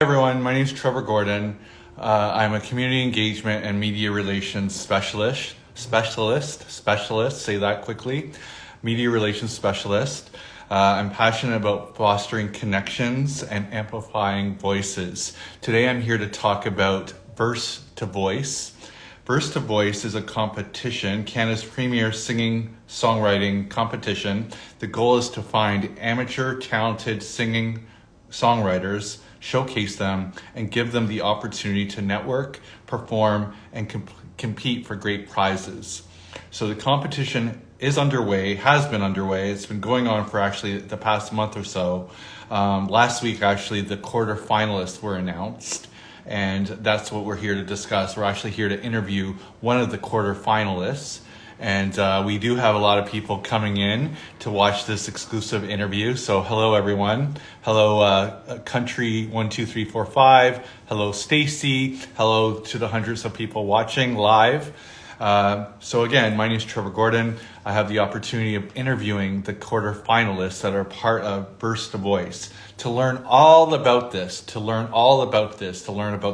Everyone, my name is Trevor Gordon. I'm a community engagement and media relations specialist, say that quickly, media relations specialist. I'm passionate about fostering connections and amplifying voices. Today I'm here to talk about Verse to Voice. Verse to Voice is a competition, Canada's premier singing songwriting competition. The goal is to find amateur talented singing songwriters, showcase them, and give them the opportunity to network, perform, and compete for great prizes. So the competition is underway, has been underway. It's been going on for actually the past month or so. Last week, actually, the quarter finalists were announced, and that's what we're here to discuss. We're actually here to interview one of the quarter finalists. And we do have a lot of people coming in to watch this exclusive interview. So hello, everyone. Hello, Country 12345. Hello, Stacy. Hello to the hundreds of people watching live. So again, my name is Trevor Gordon. I have the opportunity of interviewing the quarter finalists that are part of Burst to Voice. To learn all about this, to learn about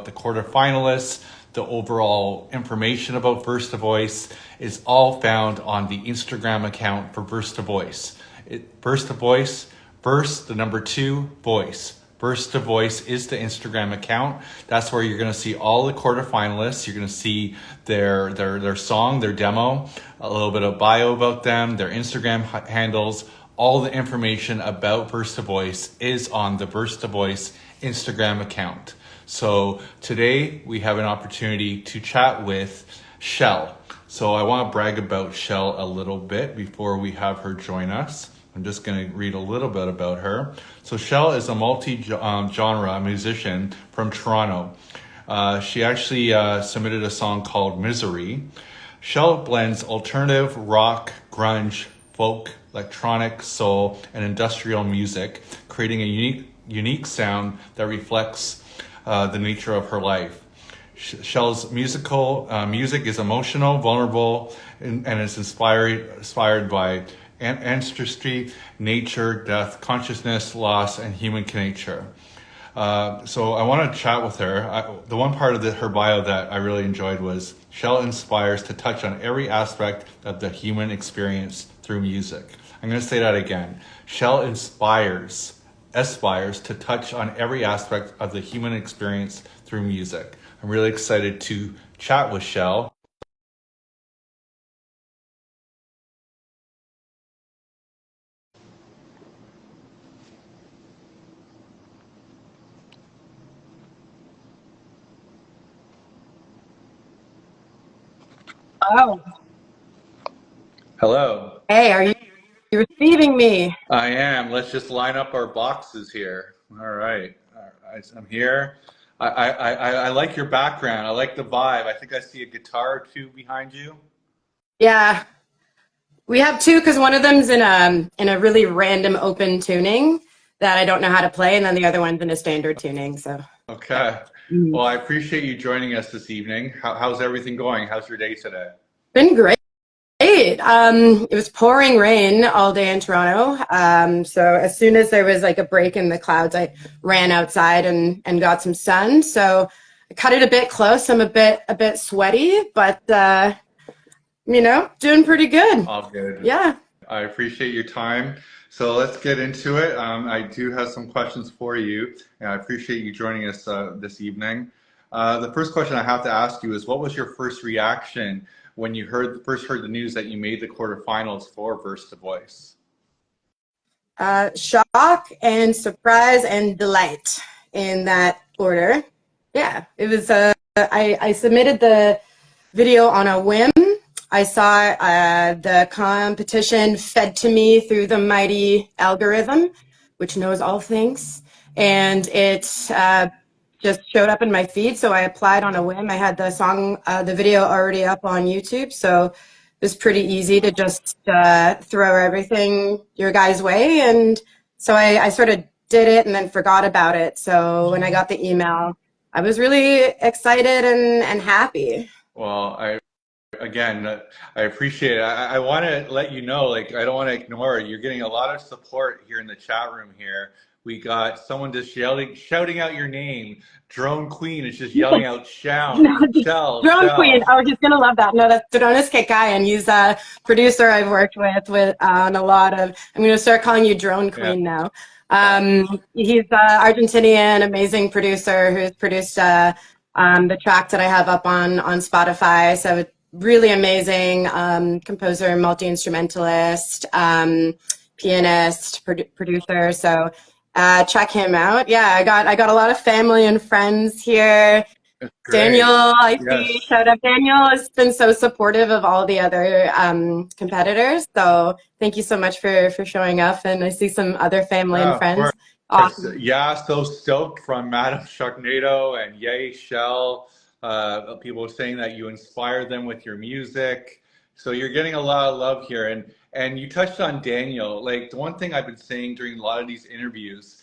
the quarter finalists, the overall information about Verse to Voice is all found on the Instagram account for Verse to Voice. Verse to Voice, Verse, the number 2, Voice. Verse to Voice is the Instagram account. That's where you're going to see all the quarterfinalists. You're going to see their song, their demo, a little bit of bio about them, their Instagram handles. All the information about Verse to Voice is on the Verse to Voice Instagram account. So today we have an opportunity to chat with Shel. So I want to brag about Shel a little bit before we have her join us. I'm just going to read a little bit about her. So Shel is a multi-genre musician from Toronto. She actually submitted a song called Misery. Shel blends alternative, rock, grunge, folk, electronic, soul, and industrial music, creating a unique sound that reflects the nature of her life. Shel's music is emotional, vulnerable, and is inspired by ancestry, nature, death, consciousness, loss, and human nature. So I want to chat with her. The one part of her bio that I really enjoyed was Shel inspires to touch on every aspect of the human experience through music. I'm going to say that again. Shel aspires to touch on every aspect of the human experience through music. I'm really excited to chat with Shel. Oh, Hello. hey, are you receiving me? I am. Let's just line up our boxes here. All right. I'm here. I like your background. I like the vibe. I think I see a guitar or two behind you. Yeah, we have two because one of them's in a really random open tuning that I don't know how to play, and then the other one's in a standard tuning. So yeah. Okay. Mhm. Well, I appreciate you joining us this evening. How's everything going? How's your day today? Been great. It was pouring rain all day in Toronto. So as soon as there was like a break in the clouds, I ran outside and got some sun. So I cut it a bit close. I'm a bit sweaty, but doing pretty good. All good. Yeah. I appreciate your time. So let's get into it. I do have some questions for you, and I appreciate you joining us this evening. The first question I have to ask you is, what was your first reaction when you first heard the news that you made the quarterfinals for Verse to Voice? Shock and surprise and delight in that order. Yeah, it was. I submitted the video on a whim. I saw the competition fed to me through the mighty algorithm, which knows all things, and it just showed up in my feed. So I applied on a whim. I had the video already up on YouTube, so it was pretty easy to just throw everything your guys' way. And so I sort of did it and then forgot about it. So when I got the email, I was really excited and happy. Well, again, I appreciate it. I want to let you know, like, I don't want to ignore it. You're getting a lot of support here in the chat room here We got someone just shouting out your name. Drone Queen is just yelling out, shout, Shell, Drone Queen. Shell. Oh, he's gonna love that. No, that's Drones Kekai, and he's a producer I've worked with on a lot of. I'm gonna start calling you Drone Yeah, Queen now. yeah. He's Argentinian, amazing producer who's produced the track that I have up on Spotify. So really amazing composer, multi-instrumentalist, pianist, producer. So check him out. Yeah, I got a lot of family and friends here. Daniel, Great. I see. Yes. Shout out Daniel has been so supportive of all the other competitors. So thank you so much for showing up. And I see some other family and Yeah, of friends. course. Awesome. Yeah, so stoked from Madam Sharknado and Yay Shell. People saying that you inspire them with your music. So you're getting a lot of love here. And you touched on Daniel. Like the one thing I've been saying during a lot of these interviews,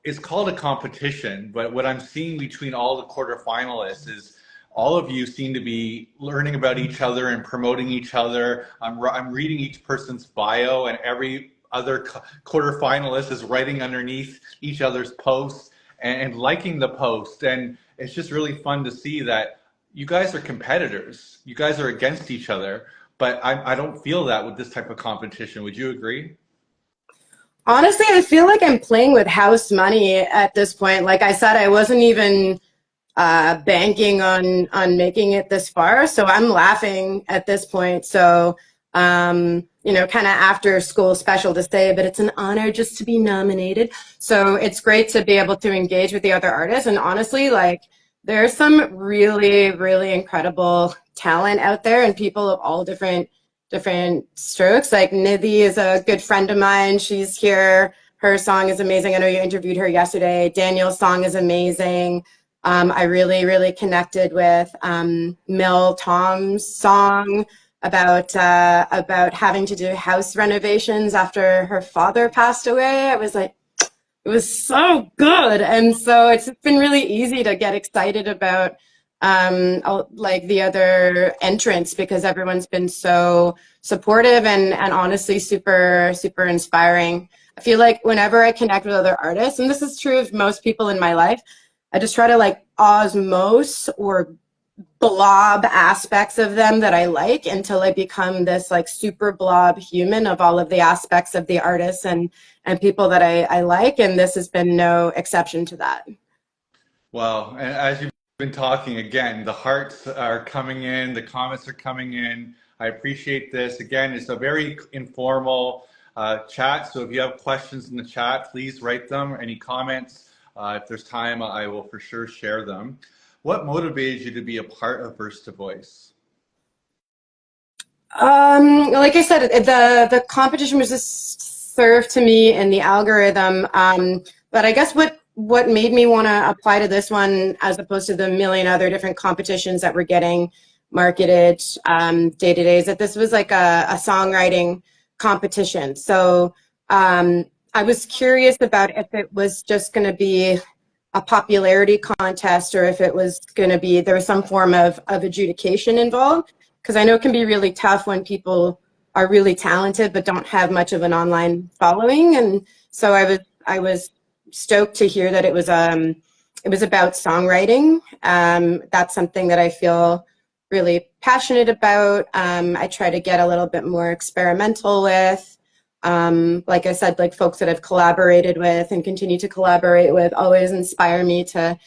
it's called a competition, but what I'm seeing between all the quarterfinalists is all of you seem to be learning about each other and promoting each other. I'm reading each person's bio, and every other quarterfinalist is writing underneath each other's posts and liking the post. And it's just really fun to see that you guys are competitors. You guys are against each other, but I don't feel that with this type of competition. Would you agree? Honestly, I feel like I'm playing with house money at this point. Like I said, I wasn't even banking on making it this far. So I'm laughing at this point. So, kind of after school special to say, but it's an honor just to be nominated. So it's great to be able to engage with the other artists. And honestly, like there's some really, really incredible talent out there and people of all different strokes. Like Nidhi is a good friend of mine. She's here. Her song is amazing. I know you interviewed her yesterday. Daniel's song is amazing. I really, really connected with Mill Tom's song about having to do house renovations after her father passed away. I was like, it was so good, and so it's been really easy to get excited about like the other entrants because everyone's been so supportive and honestly super inspiring. I feel like whenever I connect with other artists, and this is true of most people in my life, I just try to like osmose or blob aspects of them that I like until I become this like super blob human of all of the aspects of the artists and people that I like. And this has been no exception to that. Well, and as you've been talking again, the hearts are coming in, the comments are coming in. I appreciate this. Again, it's a very informal chat. So if you have questions in the chat, please write them. Any comments, if there's time, I will for sure share them. What motivated you to be a part of Verse to Voice? Like I said, the competition was just served to me in the algorithm. But I guess what made me want to apply to this one as opposed to the million other different competitions that were getting marketed day to day is that this was like a songwriting competition. So I was curious about if it was just going to be a popularity contest or if it was going to be there was some form of adjudication involved because I know it can be really tough when people are really talented but don't have much of an online following. And so I was stoked to hear that it was about songwriting. That's something that I feel really passionate about. I try to get a little bit more experimental with. Like I said, like folks that I've collaborated with and continue to collaborate with always inspire me to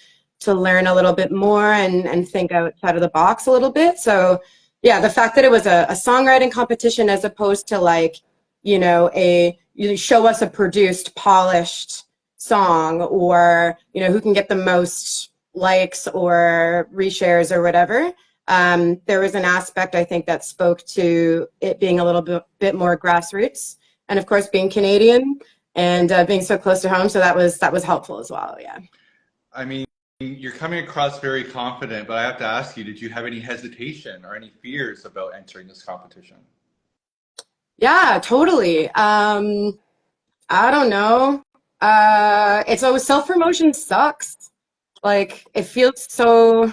learn a little bit more and think outside of the box a little bit. So yeah, the fact that it was a songwriting competition as opposed to like, you show us a produced, polished song or, who can get the most likes or reshares or whatever. There was an aspect I think that spoke to it being a little bit more grassroots and of course being Canadian and being so close to home. So that was helpful as well. Yeah. I mean, you're coming across very confident, but I have to ask you, did you have any hesitation or any fears about entering this competition? Yeah, totally. I don't know. It's always self-promotion sucks. Like it feels so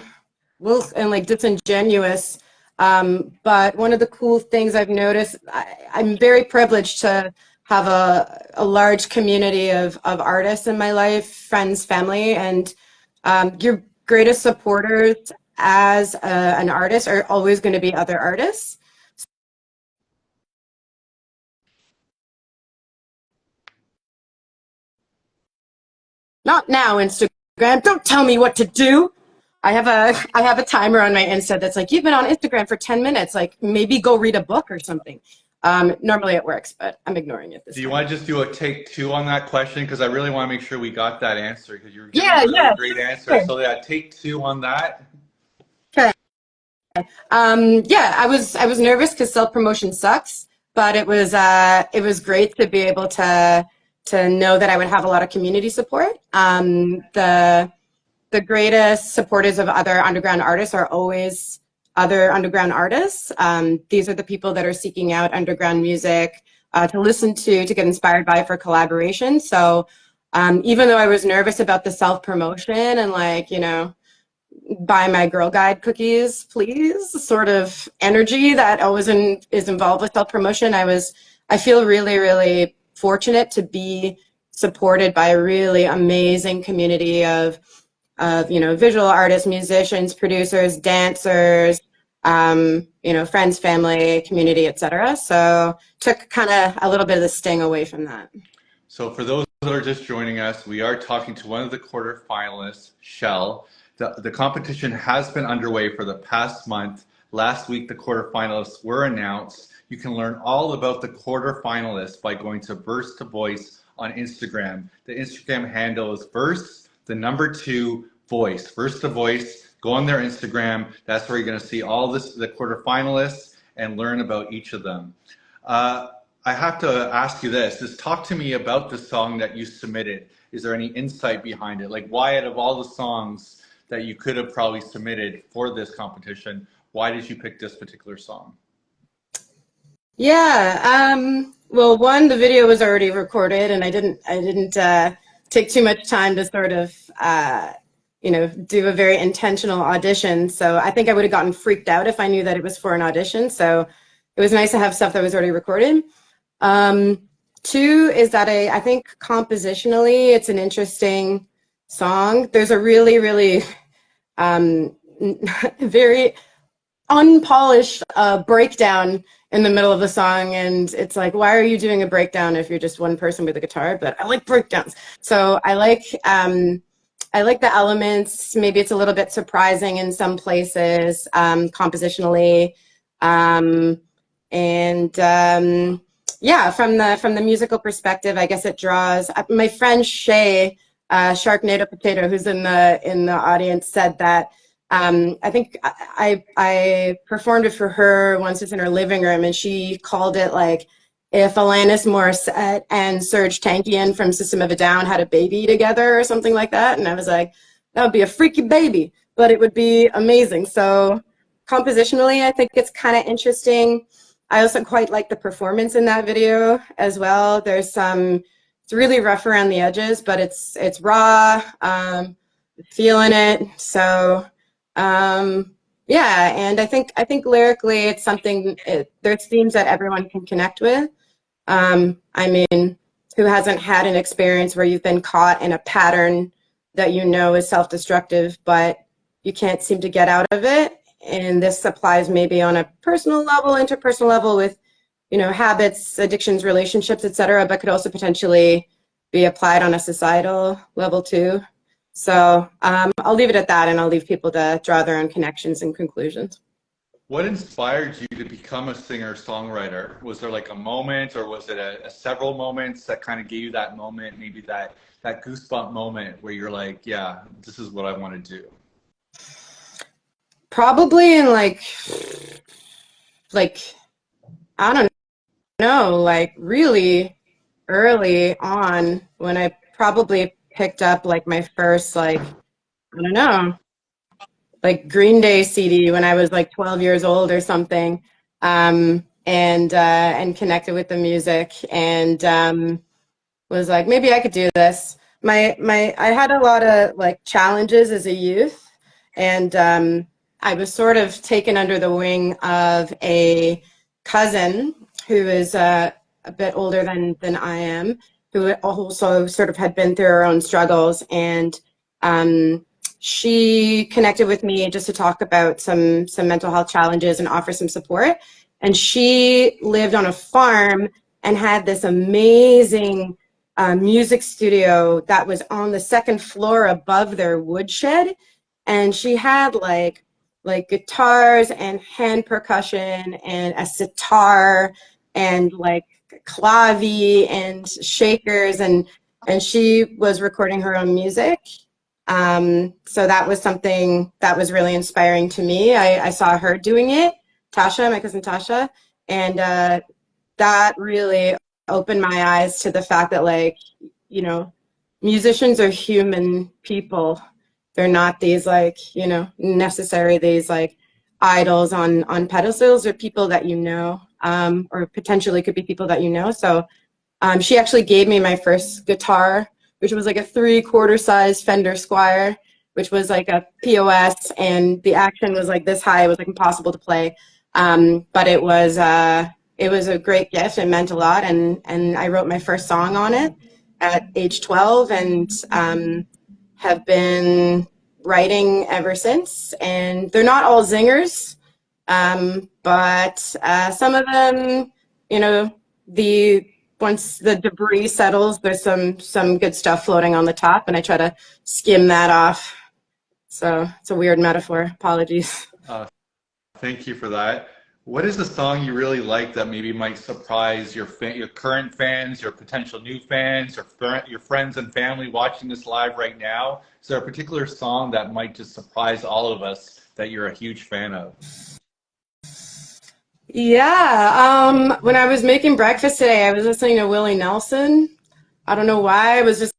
and like disingenuous. But one of the cool things I've noticed, I'm very privileged to have a large community of artists in my life, friends, family, and your greatest supporters as an artist are always going to be other artists. Not now, Instagram. Don't tell me what to do. I have a timer on my Insta that's like, you've been on Instagram for 10 minutes. Like, maybe go read a book or something. Normally it works, but I'm ignoring it this Do you time. want to just do a take two on that question? Because I really want to make sure we got that answer because you're giving Yeah, a really yeah, great answer. sure. So yeah, take two on that. Okay. Yeah, I was nervous because self-promotion sucks, but it was great to be able to know that I would have a lot of community support. The greatest supporters of other underground artists are always other underground artists. These are the people that are seeking out underground music to listen to get inspired by for collaboration. So even though I was nervous about the self-promotion and like, buy my Girl Guide cookies, please, sort of energy that always is involved with self-promotion, I feel really, really fortunate to be supported by a really amazing community of visual artists, musicians, producers, dancers, friends, family, community, etc. So took kind of a little bit of the sting away from that. So for those that are just joining us, we are talking to one of the quarterfinalists, Shel. The competition has been underway for the past month. Last week, the quarterfinalists were announced. You can learn all about the quarterfinalists by going to Verse to Voice on Instagram. The Instagram handle is Verse, the number 2, Voice. Verse to Voice. Go on their Instagram. That's where you're going to see all the quarterfinalists and learn about each of them. I have to ask you this. Just talk to me about the song that you submitted. Is there any insight behind it? Like, why out of all the songs that you could have probably submitted for this competition, why did you pick this particular song? Yeah. Well, one, the video was already recorded, and I didn't take too much time to sort of do a very intentional audition. So I think I would have gotten freaked out if I knew that it was for an audition. So it was nice to have stuff that was already recorded. Two is that I think compositionally it's an interesting song. There's a really, really very unpolished breakdown in the middle of the song, and it's like, why are you doing a breakdown if you're just one person with a guitar? But I like breakdowns, so I like the elements. Maybe it's a little bit surprising in some places compositionally, and yeah, from the musical perspective, I guess it draws. My friend Shay, Sharknado Potato, who's in the audience, said that I think I performed it for her once. It's in her living room, and she called it like if Alanis Morissette and Serge Tankian from System of a Down had a baby together or something like that. And I was like, that would be a freaky baby, but it would be amazing. So compositionally, I think it's kind of interesting. I also quite like the performance in that video as well. It's really rough around the edges, but it's raw, feeling it. So yeah, and I think lyrically it's something. There's themes that everyone can connect with. I mean, who hasn't had an experience where you've been caught in a pattern that you know is self-destructive, but you can't seem to get out of it? And this applies maybe on a personal level, interpersonal level with, habits, addictions, relationships, etc., but could also potentially be applied on a societal level too. So I'll leave it at that, and I'll leave people to draw their own connections and conclusions. What inspired you to become a singer-songwriter? Was there like a moment, or was it a several moments that kind of gave you that moment, maybe that goosebump moment where you're like, yeah, this is what I want to do? Probably in like I don't know, like really early on when I probably picked up like my first I don't know, like Green Day CD when I was like 12 years old or something, and connected with the music, and was like, maybe I could do this. I had a lot of like challenges as a youth, and I was sort of taken under the wing of a cousin who is a bit older than I am, who also sort of had been through her own struggles, and she connected with me just to talk about some mental health challenges and offer some support. And she lived on a farm and had this amazing music studio that was on the second floor above their woodshed, and she had like guitars and hand percussion and a sitar and like clavi and shakers, and she was recording her own music. So that was something that was really inspiring to me. I saw her doing it, Tasha, my cousin Tasha, and that really opened my eyes to the fact that, like, you know, musicians are human people. They're not these, like, you know, necessary these like idols on pedestals, or people that you know, or potentially could be people that you know. So she actually gave me my first guitar, which was like a 3/4 size Fender Squire, which was like a POS, and the action was like this high. It was like impossible to play, but it was a great gift. It meant a lot, and I wrote my first song on it at age 12, and have been writing ever since. And they're not all zingers, but some of them, you know, once the debris settles, there's some good stuff floating on the top, and I try to skim that off. So it's a weird metaphor. Apologies. Thank you for that. What is the song you really like that maybe might surprise your current fans, your potential new fans, your friends and family watching this live right now? Is there a particular song that might just surprise all of us that you're a huge fan of? Yeah, when I was making breakfast today, I was listening to Willie Nelson. I don't know why, I was just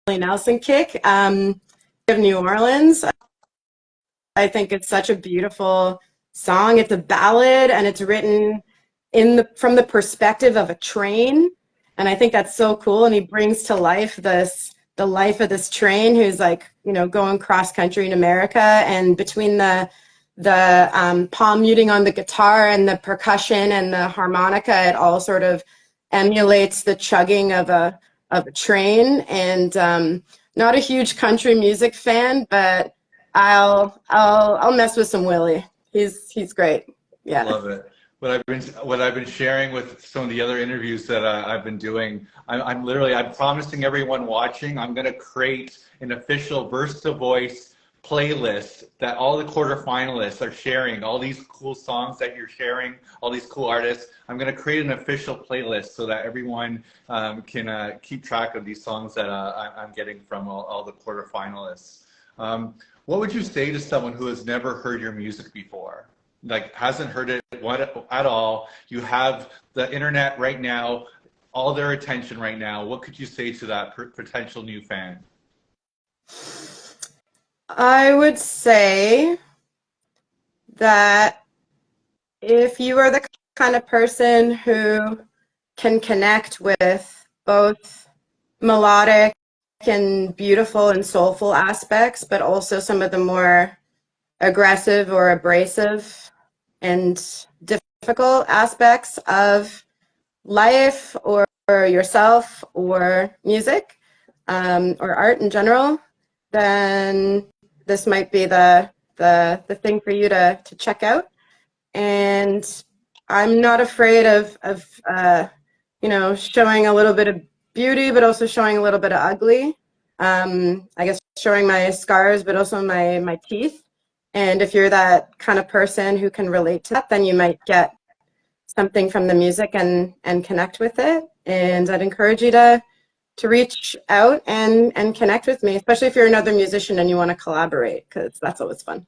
Willie Nelson kick. Of New Orleans. I think it's such a beautiful song. It's a ballad, and it's written from the perspective of a train, and I think that's so cool. And he brings to life the life of this train, who's, like, you know, going cross country in America, and between the palm muting on the guitar and the percussion and the harmonica, it all sort of emulates the chugging of a train. And not a huge country music fan, but I'll mess with some Willie. He's great. I Yeah. love it. What I've been sharing with some of the other interviews that I've been doing, I'm promising everyone watching, I'm going to create an official Verse to Voice playlist that all the quarterfinalists are sharing, all these cool songs that you're sharing, all these cool artists. I'm going to create an official playlist so that everyone can keep track of these songs that I'm getting from all the quarterfinalists. What would you say to someone who has never heard your music before? Like, hasn't heard it at all? You have the internet right now, all their attention right now. What could you say to that potential new fan? I would say that if you are the kind of person who can connect with both melodic and beautiful and soulful aspects, but also some of the more aggressive or abrasive and difficult aspects of life, or yourself, or music, or art in general, then this might be the thing for you to check out. And I'm not afraid of you know, showing a little bit of beauty, but also showing a little bit of ugly. I guess showing my scars, but also my teeth. And if you're that kind of person who can relate to that, then you might get something from the music and connect with it. And I'd encourage you to reach out and connect with me, especially if you're another musician and you want to collaborate, because that's always fun.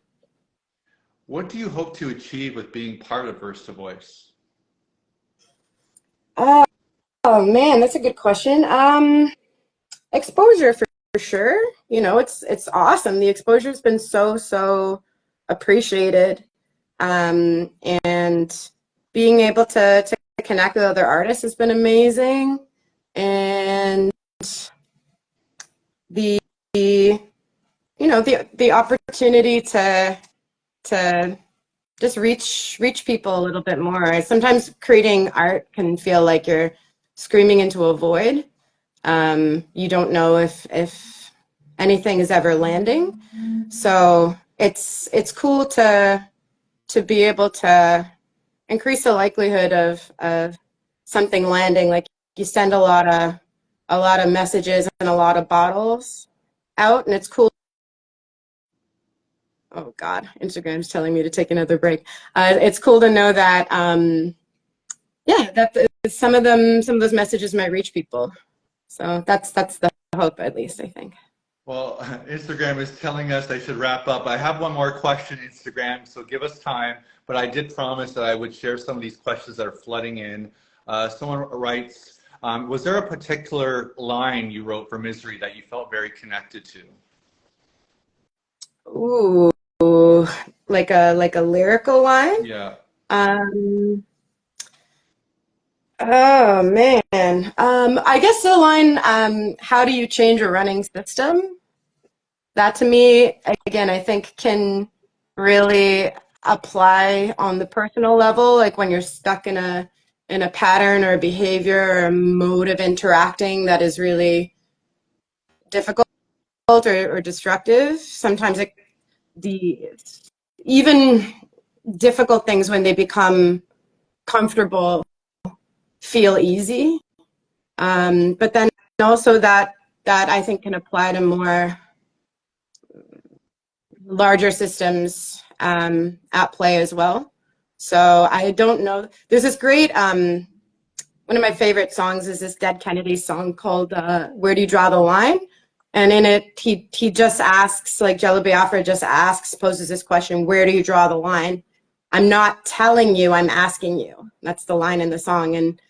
What do you hope to achieve with being part of Verse to Voice? Oh, oh man, that's a good question. Exposure for sure. You know, it's awesome. The exposure's been so appreciated. And being able to connect with other artists has been amazing. And the you know, the opportunity to just reach people a little bit more. Sometimes creating art can feel like you're screaming into a void. You don't know if anything is ever landing. So it's cool to be able to increase the likelihood of something landing. Like you send a lot of messages and a lot of bottles out, and it's cool. Oh God, Instagram's telling me to take another break. It's cool to know that yeah, that some of those messages might reach people. So that's the hope, at least, I think. Well, Instagram is telling us I should wrap up. I have one more question, Instagram, so give us time. But I did promise that I would share some of these questions that are flooding in. Someone writes, was there a particular line you wrote for Misery that you felt very connected to? Ooh, like a lyrical line? Yeah. Um, oh man. I guess the line, how do you change a running system? That to me, again, I think can really apply on the personal level, like when you're stuck in a pattern or a behavior or a mode of interacting that is really difficult or destructive. Sometimes the even difficult things, when they become comfortable, feel easy. But then also that I think can apply to more larger systems at play as well. So I don't know. There's this great, one of my favorite songs is this Dead Kennedys song called Where Do You Draw the Line? And in it, he just asks, like Jello Biafra just asks, poses this question, where do you draw the line? I'm not telling you, I'm asking you. That's the line in the song. And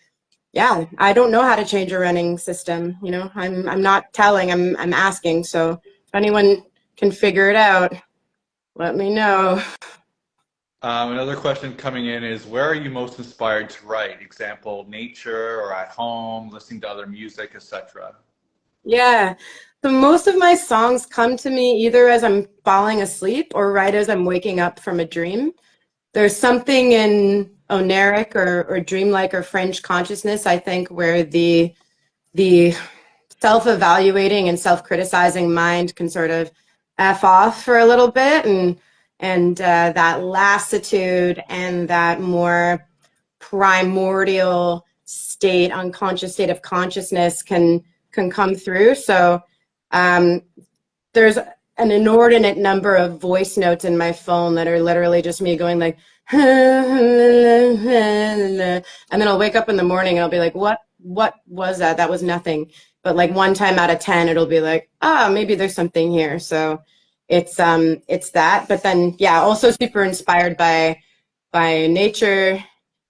yeah, I don't know how to change a running system. You know, I'm not telling, I'm asking. So if anyone can figure it out, let me know. Another question coming in is, where are you most inspired to write? Example, nature or at home, listening to other music, etc. Yeah. So most of my songs come to me either as I'm falling asleep or right as I'm waking up from a dream. There's something in oniric or dreamlike or fringe consciousness, I think, where the self-evaluating and self-criticizing mind can sort of F off for a little bit, and that lassitude and that more primordial state, unconscious state of consciousness can come through. So there's an inordinate number of voice notes in my phone that are literally just me going like, and then I'll wake up in the morning and I'll be like, what was that? That was nothing. But like one time out of 10, it'll be like, oh, maybe there's something here. So it's that. But then, yeah, also super inspired by nature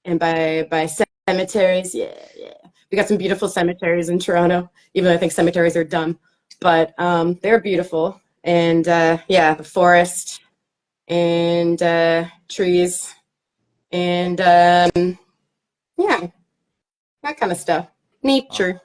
and by cemeteries. Yeah, yeah. We got some beautiful cemeteries in Toronto, even though I think cemeteries are dumb. But they're beautiful. And yeah, the forest and trees and yeah, that kind of stuff. Nature.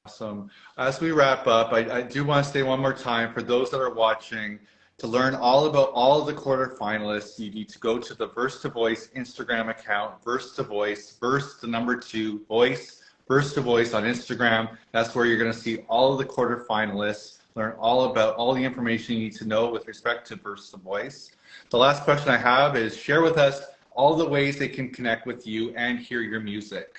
Awesome. As we wrap up, I do want to say one more time for those that are watching, to learn all about all of the quarterfinalists, you need to go to the Verse to Voice Instagram account, Verse to Voice, Verse the number 2, Voice, Verse to Voice on Instagram. That's where you're going to see all of the quarterfinalists, learn all about all the information you need to know with respect to Verse to Voice. The last question I have is, share with us all the ways they can connect with you and hear your music.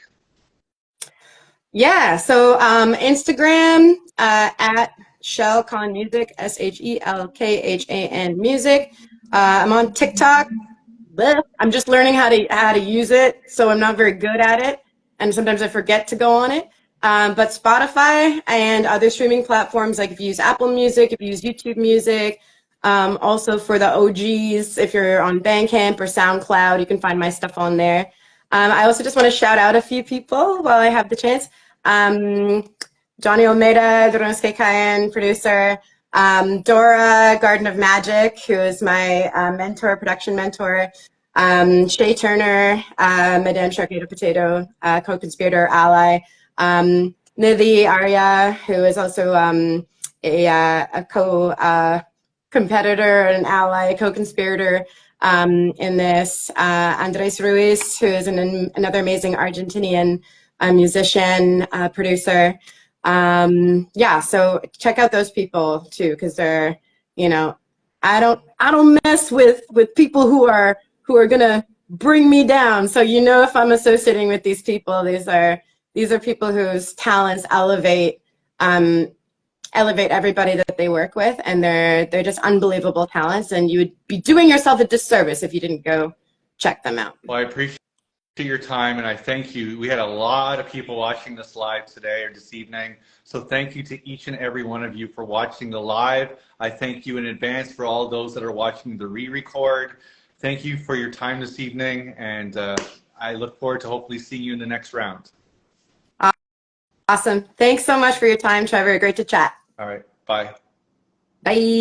Yeah, so Instagram at Shel Khan Music, SHELKHAN Music. I'm on TikTok. I'm just learning how to use it, so I'm not very good at it, and sometimes I forget to go on it. But Spotify and other streaming platforms, like if you use Apple Music, if you use YouTube Music, also for the OGs, if you're on Bandcamp or SoundCloud, you can find my stuff on there. I also just want to shout out a few people while I have the chance. Johnny Almeida, Dronoske Cayenne, producer. Dora, Garden of Magic, who is my mentor, production mentor. Shay Turner, Madame Sharkado Potato, co-conspirator, ally. Nidhi Arya, who is also a co-competitor, an ally, co-conspirator in this. Andres Ruiz, who is another amazing Argentinian a musician, a producer. Yeah, so check out those people too, because they're, you know, I don't mess with people who are gonna bring me down. So you know, if I'm associating with these people, these are people whose talents elevate everybody that they work with, and they're just unbelievable talents, and you would be doing yourself a disservice if you didn't go check them out. Well, I appreciate your time, and I thank you. We had a lot of people watching this live today or this evening, so thank you to each and every one of you for watching the live. I thank you in advance for all those that are watching the re-record. Thank you for your time this evening, and I look forward to hopefully seeing you in the next round. Awesome. Thanks so much for your time, Trevor. Great to chat. All right, bye. Bye.